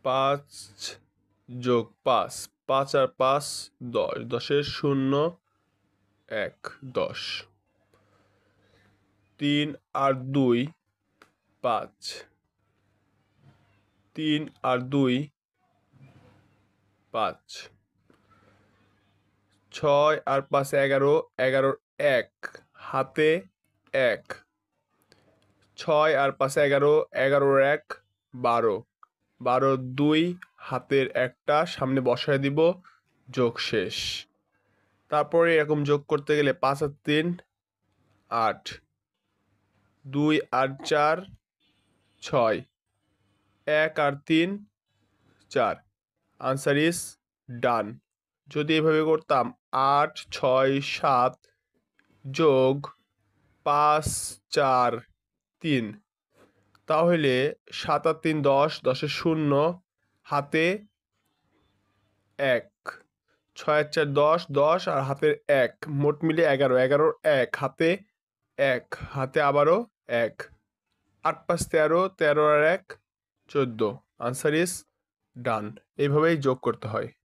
5 যোগ 5, 5 আর 5 10, 10-এর 0 1 10, 3 আর 2 5, 3 আর 2 5, 6 আর 5 11, 11-র 1 হাতে 1, 6 আর 5 11, 11-র 1 12, 12 2 হাতের একটা সামনে বসায় দিব, যোগ শেষ। তারপরে এরকম যোগ করতে গেলে 5 আর 3 8, 2 আর 4 6, 1 আর 3 4। Answer is done. যদি এভাবে করতাম 8 6 7 যোগ 5 4 3, তাহলে 7 আর 3 10, 10-এর 0 হাতে 1, 6 আর 4 10, 10 আর হাতের 1, মোট মিলে 11, 11-র 1 হাতে 1, হাতে আবারও 1, 8 5 13, 13 আর 1 14। Answer is done. এইভাবেই যোগ করতে হয়।